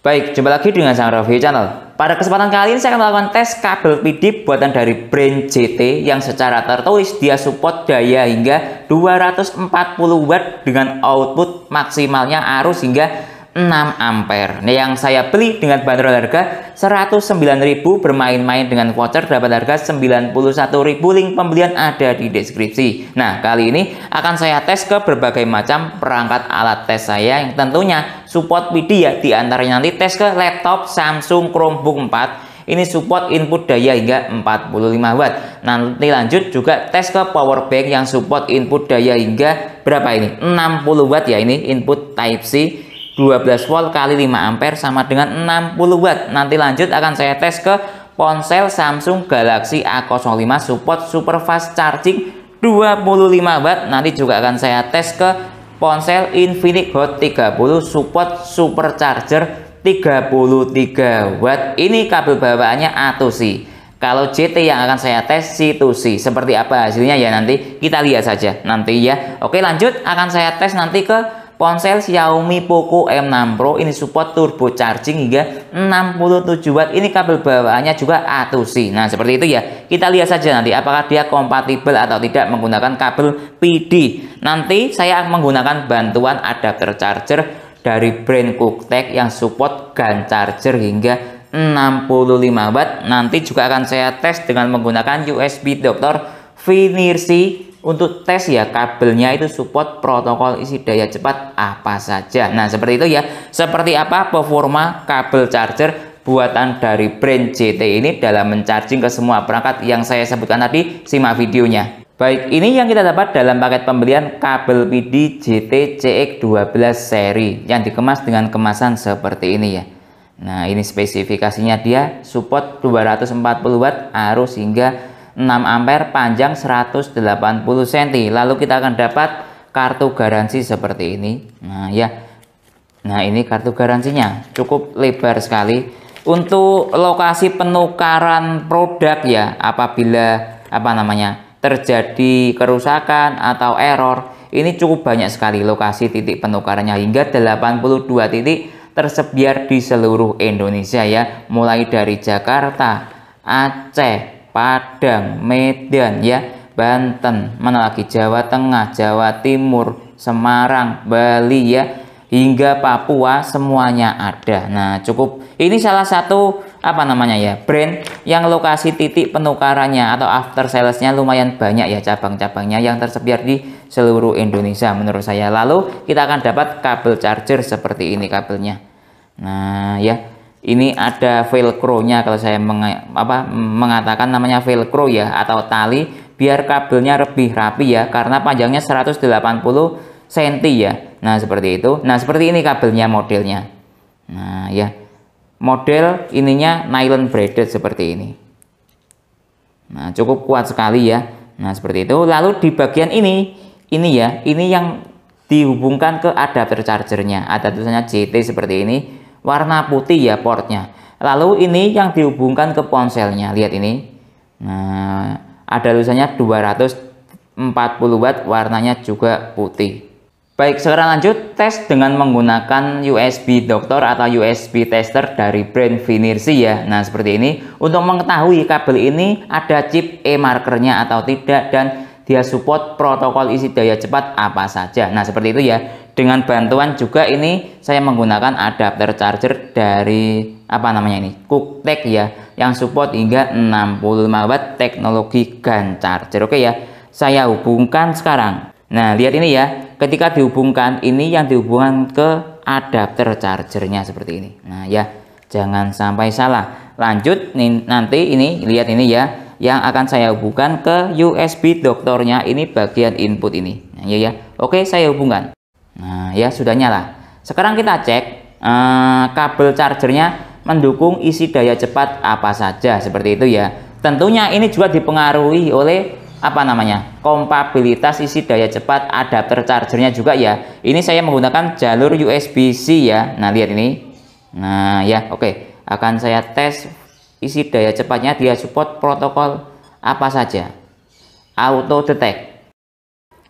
Baik, jumpa lagi dengan sang review channel. Pada kesempatan kali ini saya akan melakukan tes kabel PD buatan dari brand JT yang secara tertulis dia support daya hingga 240 watt dengan output maksimalnya arus hingga 6 ampere. Nah, yang saya beli dengan bandrol harga 109.000, bermain-main dengan voucher dapat harga 91.000. Link pembelian ada di deskripsi. Nah, kali ini akan saya tes ke berbagai macam perangkat alat tes saya yang tentunya support PD ya. Di antaranya nanti tes ke laptop Samsung Chromebook 4. Ini support input daya hingga 45 watt. Nanti lanjut juga tes ke power bank yang support input daya hingga berapa ini? 60 watt ya, ini input Type C 12 volt kali 5 ampere sama dengan 60 watt. Nanti lanjut akan saya tes ke ponsel Samsung Galaxy A05 support super fast charging 25 watt. Nanti juga akan saya tes ke ponsel Infinix Hot 30 support super charger 33 watt. Ini kabel bawaannya A2C. Kalau JT yang akan saya tes C2C. Seperti apa hasilnya ya nanti kita lihat saja nanti ya. Oke, lanjut akan saya tes nanti ke ponsel Xiaomi Poco M6 Pro. Ini support turbo charging hingga 67 watt. Ini kabel bawaannya juga A2C. Nah, seperti itu ya. Kita lihat saja nanti apakah dia kompatibel atau tidak menggunakan kabel PD. Nanti saya akan menggunakan bantuan adapter charger dari brand Cooktek yang support GAN charger hingga 65 watt. Nanti juga akan saya tes dengan menggunakan USB Dr. Finersi. Untuk tes ya kabelnya itu support protokol isi daya cepat apa saja. Nah, seperti itu ya. Seperti apa performa kabel charger buatan dari brand JT ini dalam mencharging ke semua perangkat yang saya sebutkan tadi. Simak videonya. Baik, ini yang kita dapat dalam paket pembelian kabel PD JT CX12 seri yang dikemas dengan kemasan seperti ini ya. Nah, ini spesifikasinya dia support 240 watt arus hingga 6 ampere, panjang 180 cm. Lalu kita akan dapat kartu garansi seperti ini. Nah ya, nah ini kartu garansinya cukup lebar sekali. Untuk lokasi penukaran produk ya, apabila terjadi kerusakan atau error, ini cukup banyak sekali lokasi titik penukarannya, hingga 82 titik tersebar di seluruh Indonesia ya, mulai dari Jakarta, Aceh, Padang, Medan ya, Banten, mana lagi, Jawa Tengah, Jawa Timur, Semarang, Bali ya, hingga Papua semuanya ada. Nah, cukup ini salah satu brand yang lokasi titik penukarannya atau after salesnya lumayan banyak ya, cabang-cabangnya yang tersebar di seluruh Indonesia menurut saya. Lalu kita akan dapat kabel charger seperti ini kabelnya. Nah ya, ini ada velcro-nya, kalau saya mengatakan namanya velcro ya, atau tali biar kabelnya lebih rapi ya, karena panjangnya 180 cm ya. Nah, seperti itu. Nah, seperti ini kabelnya modelnya. Nah, ya. Model ininya nylon braided seperti ini. Nah, cukup kuat sekali ya. Nah, seperti itu. Lalu di bagian ini ya, ini yang dihubungkan ke adapter chargernya. Ada tulisannya JT seperti ini. Warna putih ya portnya. Lalu ini yang dihubungkan ke ponselnya, lihat ini. Nah, ada tulisannya 240 watt, warnanya juga putih. Baik, sekarang lanjut tes dengan menggunakan USB Doctor atau USB tester dari brand Finersi ya. Nah, seperti ini. Untuk mengetahui kabel ini ada chip e-markernya atau tidak, dan dia support protokol isi daya cepat apa saja. Nah, seperti itu ya. Dengan bantuan juga ini saya menggunakan adapter charger dari Cooktek ya, yang support hingga 65 watt teknologi GAN charger. Oke ya, saya hubungkan sekarang. Nah, lihat ini ya, ketika dihubungkan ini yang dihubungkan ke adapter chargernya seperti ini. Nah ya, jangan sampai salah. Lanjut nih, nanti ini lihat ini ya, yang akan saya hubungkan ke USB doktornya, ini bagian input ini. Nah ya, oke, saya hubungkan. Nah ya, sudah nyala. Sekarang kita cek kabel chargernya mendukung isi daya cepat apa saja, seperti itu ya. Tentunya ini juga dipengaruhi oleh kompatibilitas isi daya cepat adapter chargernya juga ya. Ini saya menggunakan jalur USB-C ya. Nah, lihat ini. Nah ya, oke, akan saya tes isi daya cepatnya. Dia support protokol apa saja, auto detect.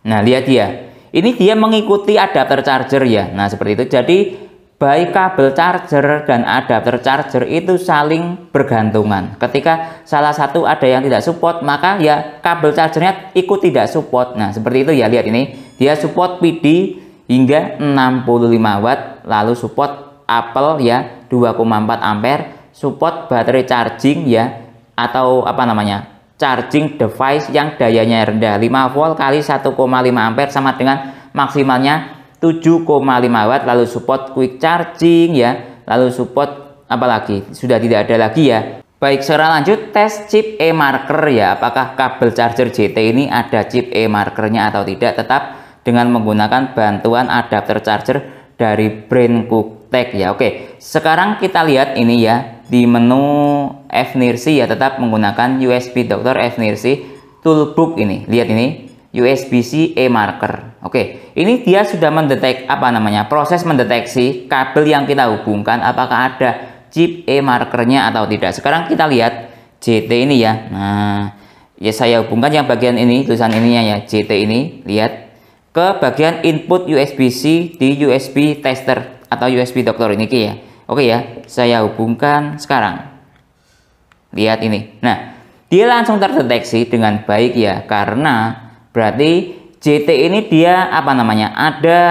Nah, lihat dia, ini dia mengikuti adapter charger ya. Nah, seperti itu. Jadi baik kabel charger dan adapter charger itu saling bergantungan. Ketika salah satu ada yang tidak support, maka ya kabel chargernya ikut tidak support. Nah, seperti itu ya, lihat ini. Dia support PD hingga 65 watt, lalu support Apple ya 2,4 ampere, support baterai charging ya, atau apa namanya? Charging device yang dayanya rendah, 5 volt kali 1,5 ampere sama dengan maksimalnya 7,5 watt, lalu support quick charging ya, lalu support apa lagi? Sudah tidak ada lagi ya. Baik, secara lanjut tes chip e-marker ya, apakah kabel charger JT ini ada chip e-markernya atau tidak, tetap dengan menggunakan bantuan adapter charger dari brand Cooktek ya. Oke, sekarang kita lihat ini ya, di menu Fnirsi ya, tetap menggunakan USB Dr. Fnirsi Toolbook ini. Lihat ini, USB-C e-marker. Oke, ini dia sudah mendetek apa namanya? Proses mendeteksi kabel yang kita hubungkan apakah ada chip e-markernya atau tidak. Sekarang kita lihat JT ini ya. Nah, ya saya hubungkan yang bagian ini, tulisan ininya ya, JT ini, lihat ke bagian input USB-C di USB tester atau USB Dr. ini ya. Oke ya, saya hubungkan sekarang. Lihat ini. Nah, dia langsung terdeteksi dengan baik ya, karena berarti JT ini dia apa namanya? Ada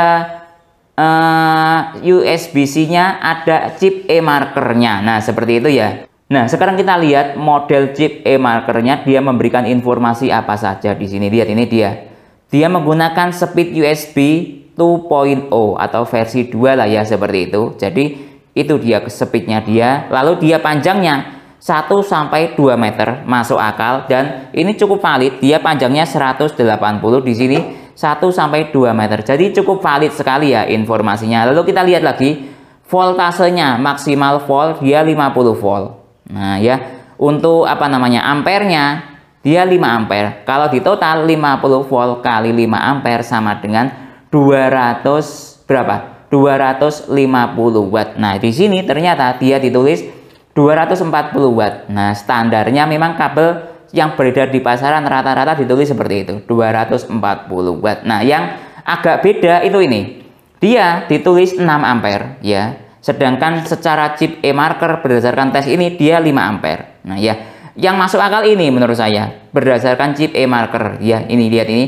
USB-C-nya, ada chip e-markernya. Nah, seperti itu ya. Nah, sekarang kita lihat model chip e-markernya, dia memberikan informasi apa saja di sini. Lihat ini dia. Dia menggunakan speed USB 2.0 atau versi 2 lah ya, seperti itu. Jadi itu dia speednya dia, lalu dia panjangnya 1-2 meter, masuk akal, dan ini cukup valid. Dia panjangnya 180, di sini 1-2 meter, jadi cukup valid sekali ya informasinya. Lalu kita lihat lagi voltasenya, maksimal volt dia 50 volt. Nah ya, untuk apa namanya ampernya dia 5 ampere. Kalau di total 50 volt kali 5 ampere sama dengan 200 berapa? 250 watt. Nah, di sini ternyata dia ditulis 240 watt. Nah, standarnya memang kabel yang beredar di pasaran rata-rata ditulis seperti itu, 240 watt. Nah, yang agak beda itu ini. Dia ditulis 6 ampere ya. Sedangkan secara chip e-marker berdasarkan tes ini dia 5 ampere. Nah, ya. Yang masuk akal ini menurut saya berdasarkan chip e-marker ya. Ini lihat ini.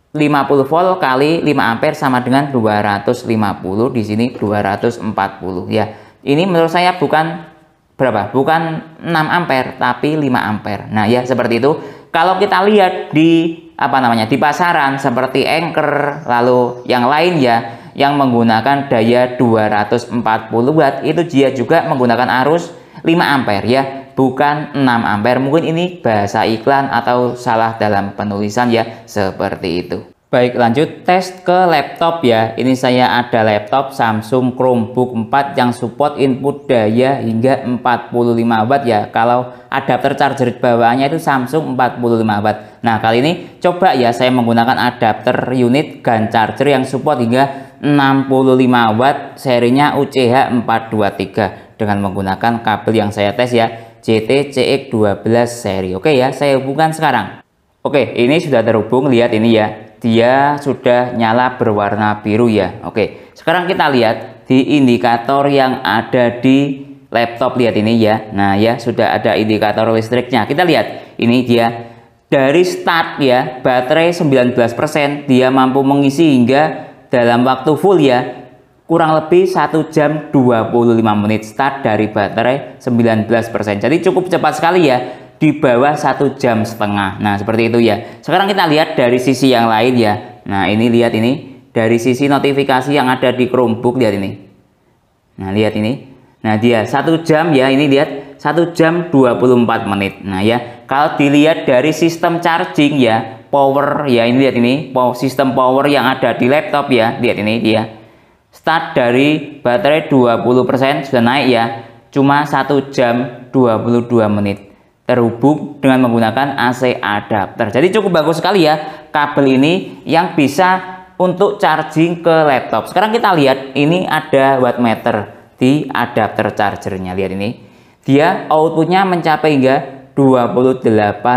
50 volt kali 5 ampere sama dengan 250, di sini 240 ya. Ini menurut saya bukan berapa? Bukan 6 ampere tapi 5 ampere. Nah, ya seperti itu. Kalau kita lihat di apa namanya? Di pasaran seperti Anker lalu yang lain ya yang menggunakan daya 240 watt itu dia juga menggunakan arus 5 ampere ya, bukan 6 ampere. Mungkin ini bahasa iklan atau salah dalam penulisan ya, seperti itu. Baik, lanjut tes ke laptop ya. Ini saya ada laptop Samsung Chromebook 4 yang support input daya hingga 45 watt ya. Kalau adapter charger bawaannya itu Samsung 45 watt. Nah, kali ini coba ya saya menggunakan adapter unit GAN charger yang support hingga 65 watt, serinya UCH 423 dengan menggunakan kabel yang saya tes ya, JT CX12 seri. Oke ya, saya hubungkan sekarang. Oke, ini sudah terhubung, lihat ini ya. Dia sudah nyala berwarna biru ya. Oke, sekarang kita lihat di indikator yang ada di laptop, lihat ini ya. Nah ya, sudah ada indikator listriknya. Kita lihat, ini dia dari start ya, baterai 19%, dia mampu mengisi hingga dalam waktu full ya, kurang lebih 1 jam 25 menit start dari baterai 19%. Jadi cukup cepat sekali ya, di bawah 1,5 jam. Nah, seperti itu ya. Sekarang kita lihat dari sisi yang lain ya. Nah, ini lihat ini dari sisi notifikasi yang ada di Chromebook, lihat ini. Nah, lihat ini. Nah, dia 1 jam ya, ini lihat 1 jam 24 menit. Nah, ya, kalau dilihat dari sistem charging ya, power ya, ini lihat ini sistem power yang ada di laptop ya, lihat ini dia start dari baterai 20% sudah naik ya, cuma 1 jam 22 menit terhubung dengan menggunakan AC adapter. Jadi cukup bagus sekali ya kabel ini yang bisa untuk charging ke laptop. Sekarang kita lihat ini ada wattmeter di adapter chargernya, lihat ini dia outputnya mencapai hingga 28,6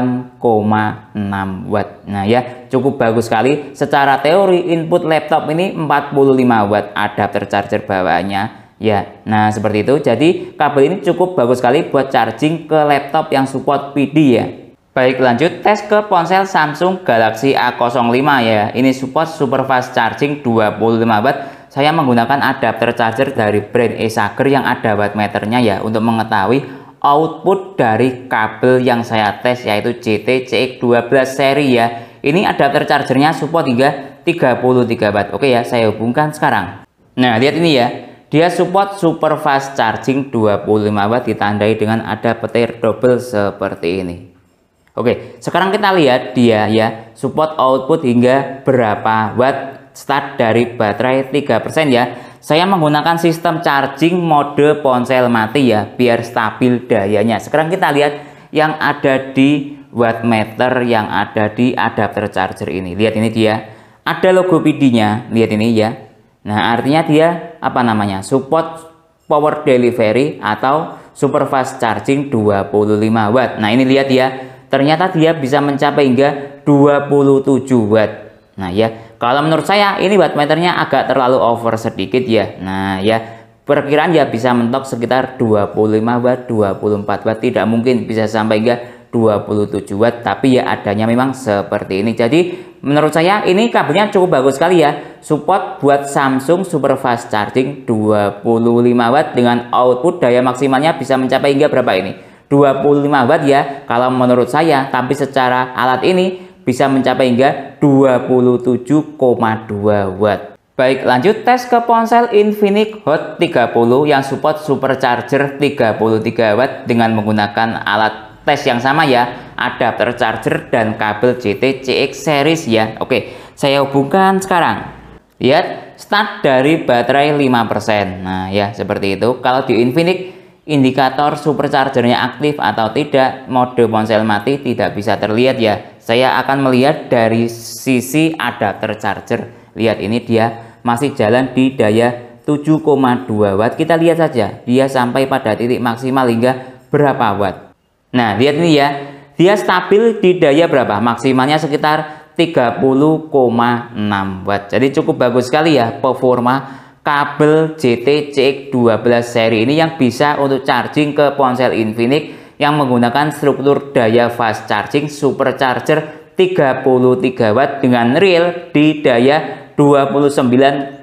watt. Nah ya, cukup bagus sekali. Secara teori input laptop ini 45 watt adapter charger bawaannya Ya, nah seperti itu. Jadi kabel ini cukup bagus sekali buat charging ke laptop yang support PD ya. Baik, lanjut tes ke ponsel Samsung Galaxy A05 ya. Ini support super fast charging 25 watt. Saya menggunakan adapter charger dari brand Esager yang ada wattmeternya ya, untuk mengetahui output dari kabel yang saya tes, yaitu JT CX12 seri ya. Ini adapter chargernya support hingga 33 watt. Oke ya, saya hubungkan sekarang. Nah, lihat ini ya. Dia support super fast charging 25 watt ditandai dengan ada petir double seperti ini. Oke, sekarang kita lihat dia ya, support output hingga berapa watt start dari baterai 3% ya. Saya menggunakan sistem charging mode ponsel mati ya, biar stabil dayanya. Sekarang kita lihat yang ada di wattmeter yang ada di adapter charger ini. Lihat ini dia. Ada logo PD-nya, lihat ini ya. Nah, artinya dia apa namanya? Support power delivery atau super fast charging 25 watt. Nah, ini lihat ya. Ternyata dia bisa mencapai hingga 27 watt. Nah, ya. Kalau menurut saya ini wattmeternya agak terlalu over sedikit ya. Nah, ya. Perkiraan ya bisa mentok sekitar 25 watt, 24 watt. Tidak mungkin bisa sampai hingga 27 watt, tapi ya adanya memang seperti ini. Jadi menurut saya ini kabelnya cukup bagus sekali ya, support buat Samsung super fast charging 25 watt dengan output daya maksimalnya bisa mencapai hingga berapa ini, 25 watt ya kalau menurut saya, tapi secara alat ini bisa mencapai hingga 27,2 watt. Baik, lanjut tes ke ponsel Infinix Hot 30 yang support supercharger 33 watt dengan menggunakan alat tes yang sama ya, adapter charger dan kabel JT CX series ya. Oke, saya hubungkan sekarang. Lihat, start dari baterai 5%. Nah ya, seperti itu. Kalau di Infinix, indikator superchargernya aktif atau tidak, mode ponsel mati tidak bisa terlihat ya. Saya akan melihat dari sisi adapter charger. Lihat, ini dia masih jalan di daya 7,2 watt. Kita lihat saja, dia sampai pada titik maksimal hingga berapa watt. Nah, lihat ini ya, dia stabil di daya berapa? Maksimalnya sekitar 30,6 watt. Jadi cukup bagus sekali ya performa kabel JT CX12 seri ini yang bisa untuk charging ke ponsel Infinix yang menggunakan struktur daya fast charging supercharger 33 watt dengan real di daya 29,5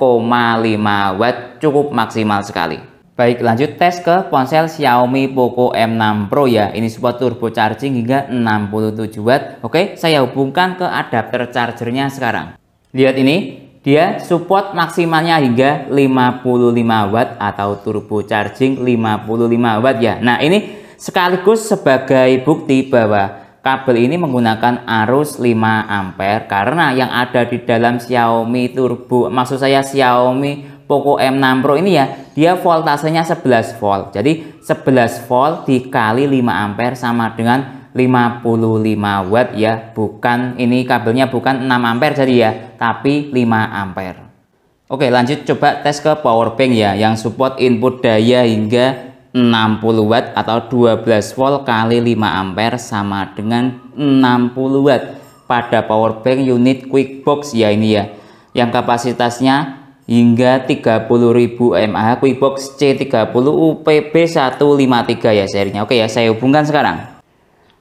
watt. Cukup maksimal sekali. Baik, lanjut tes ke ponsel Xiaomi Poco M6 Pro ya. Ini support turbo charging hingga 67 watt. Oke, saya hubungkan ke adapter chargernya sekarang. Lihat ini, dia support maksimalnya hingga 55 watt atau turbo charging 55 watt ya. Nah, ini sekaligus sebagai bukti bahwa kabel ini menggunakan arus 5 ampere karena yang ada di dalam Xiaomi turbo, maksud saya Xiaomi Poco M6 Pro ini ya, dia voltasenya 11 volt. Jadi 11 volt dikali 5 ampere sama dengan 55 watt ya. Bukan, ini kabelnya bukan 6 ampere jadi ya, tapi 5 ampere. Oke, lanjut coba tes ke power bank ya, yang support input daya hingga 60 watt atau 12 volt kali 5 ampere sama dengan 60 watt pada power bank unit Quickbox ya ini ya, yang kapasitasnya hingga 30.000 mAh, Quickbox C30 UPB153 ya serinya. Oke ya, saya hubungkan sekarang.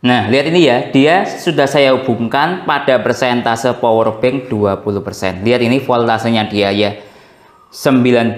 Nah, lihat ini ya, dia sudah saya hubungkan pada persentase power bank 20%. Lihat ini voltasenya dia ya, 19,6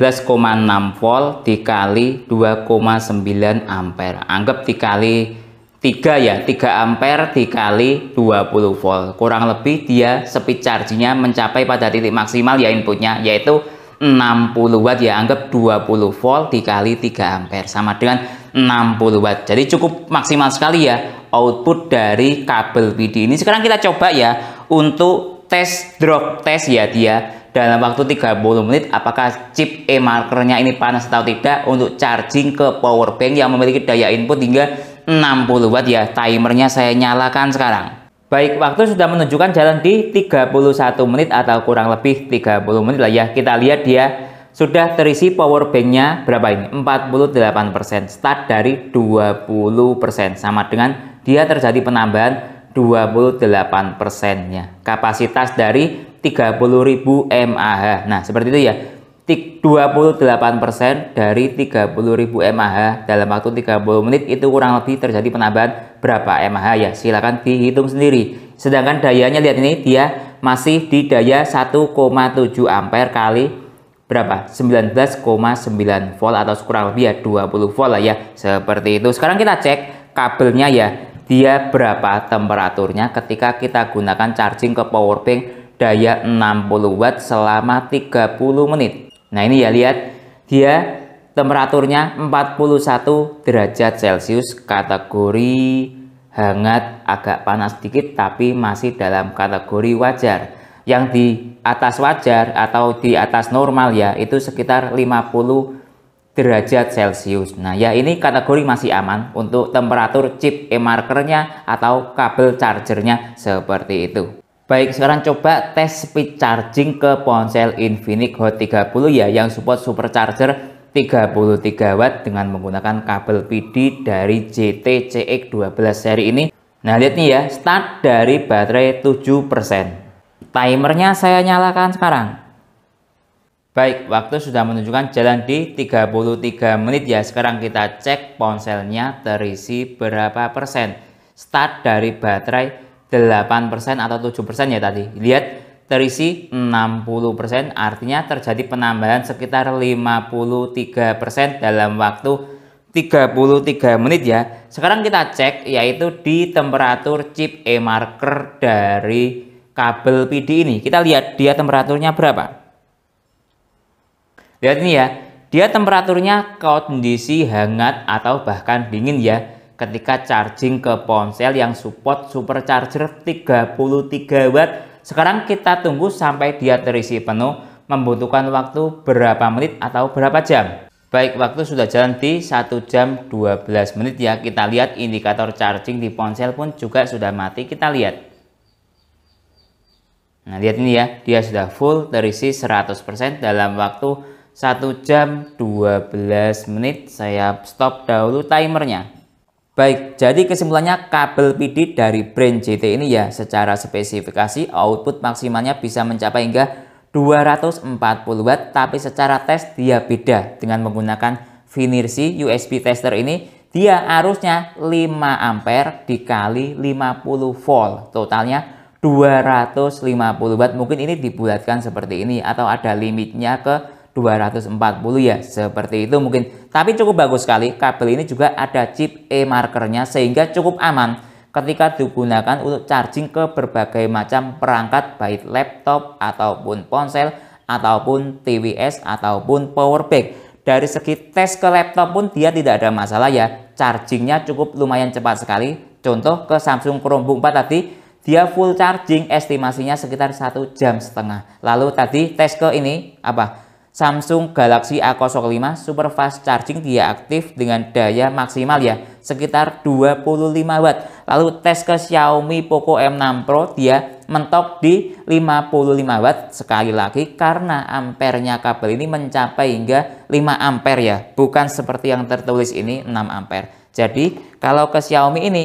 volt dikali 2,9 ampere. Anggap dikali 3 ya, 3 ampere dikali 20 volt. Kurang lebih dia speed chargingnya mencapai pada titik maksimal ya inputnya, yaitu 60 watt ya, anggap 20 volt dikali 3 ampere sama dengan 60 watt. Jadi cukup maksimal sekali ya output dari kabel PD ini. Sekarang kita coba ya untuk tes drop test ya dia dalam waktu 30 menit apakah chip e-markernya ini panas atau tidak untuk charging ke power bank yang memiliki daya input hingga 60 watt ya. Timernya saya nyalakan sekarang. Baik, waktu sudah menunjukkan jalan di 31 menit atau kurang lebih 30 menit lah ya. Kita lihat dia sudah terisi power banknya berapa ini? 48%. Start dari 20% sama dengan dia terjadi penambahan 28% ya. Kapasitas dari 30.000 mAh. Nah, seperti itu ya. 28% dari 30.000 mAh dalam waktu 30 menit itu kurang lebih terjadi penambahan berapa mAh ya, silakan dihitung sendiri. Sedangkan dayanya lihat ini dia masih di daya 1,7 ampere kali berapa? 19,9 volt atau kurang lebih ya 20 volt lah ya, seperti itu. Sekarang kita cek kabelnya ya, dia berapa temperaturnya ketika kita gunakan charging ke power bank daya 60 watt selama 30 menit. Nah ini ya, lihat dia temperaturnya 41 derajat Celcius, kategori hangat agak panas sedikit tapi masih dalam kategori wajar. Yang di atas wajar atau di atas normal ya itu sekitar 50 derajat Celcius. Nah ya, ini kategori masih aman untuk temperatur chip e-markernya atau kabel chargernya, seperti itu. Baik, sekarang coba tes speed charging ke ponsel Infinix Hot 30 ya, yang support supercharger 33 watt dengan menggunakan kabel PD dari JT CX12 seri ini. Nah lihat nih ya, start dari baterai 7%. Timernya saya nyalakan sekarang. Baik, waktu sudah menunjukkan jalan di 33 menit ya. Sekarang kita cek ponselnya terisi berapa persen. Start dari baterai 8% atau 7% ya tadi. Lihat terisi 60%, artinya terjadi penambahan sekitar 53% dalam waktu 33 menit ya. Sekarang kita cek yaitu di temperatur chip e-marker dari kabel PD ini. Kita lihat dia temperaturnya berapa. Lihat ini ya, dia temperaturnya kondisi hangat atau bahkan dingin ya. Ketika charging ke ponsel yang support supercharger 33 watt. Sekarang kita tunggu sampai dia terisi penuh, membutuhkan waktu berapa menit atau berapa jam. Baik, waktu sudah jalan di 1 jam 12 menit ya. Kita lihat indikator charging di ponsel pun juga sudah mati, kita lihat. Nah lihat ini ya, dia sudah full terisi 100% dalam waktu 1 jam 12 menit. Saya stop dahulu timernya. Baik, jadi kesimpulannya kabel PD dari brand JT ini ya, secara spesifikasi output maksimalnya bisa mencapai hingga 240 watt, tapi secara tes dia beda. Dengan menggunakan Finersi USB tester ini, dia arusnya 5 ampere dikali 50 volt, totalnya 250 watt. Mungkin ini dibulatkan seperti ini atau ada limitnya ke 240 ya, seperti itu mungkin. Tapi cukup bagus sekali, kabel ini juga ada chip e-markernya sehingga cukup aman ketika digunakan untuk charging ke berbagai macam perangkat, baik laptop ataupun ponsel ataupun TWS ataupun power bank. Dari segi tes ke laptop pun dia tidak ada masalah ya, chargingnya cukup lumayan cepat sekali. Contoh ke Samsung Chromebook 4 tadi dia full charging estimasinya sekitar 1,5 jam. Lalu tadi tes ke ini apa? Samsung Galaxy A05 super fast charging, dia aktif dengan daya maksimal ya sekitar 25 watt. Lalu tes ke Xiaomi Poco M6 Pro, dia mentok di 55 watt. Sekali lagi karena ampernya kabel ini mencapai hingga 5 ampere ya, bukan seperti yang tertulis ini 6 ampere. Jadi kalau ke Xiaomi ini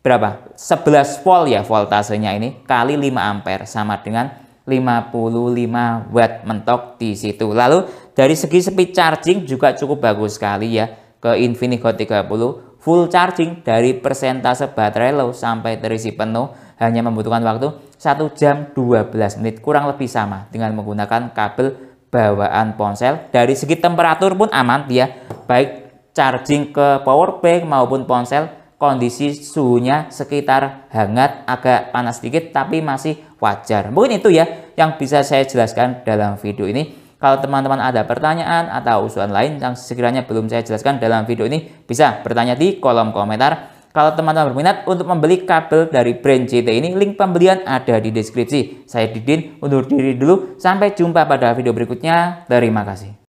berapa? 11 volt ya voltasenya ini kali 5 ampere sama dengan 55 watt mentok di situ. Lalu dari segi speed charging juga cukup bagus sekali ya. Ke Infinix Hot 30 full charging dari persentase baterai low sampai terisi penuh hanya membutuhkan waktu 1 jam 12 menit, kurang lebih sama dengan menggunakan kabel bawaan ponsel. Dari segi temperatur pun aman ya, baik charging ke power bank maupun ponsel kondisi suhunya sekitar hangat, agak panas sedikit tapi masih wajar. Mungkin itu ya yang bisa saya jelaskan dalam video ini. Kalau teman-teman ada pertanyaan atau usulan lain yang sekiranya belum saya jelaskan dalam video ini, bisa bertanya di kolom komentar. Kalau teman-teman berminat untuk membeli kabel dari brand JT ini, link pembelian ada di deskripsi. Saya Didin, undur diri dulu. Sampai jumpa pada video berikutnya. Terima kasih.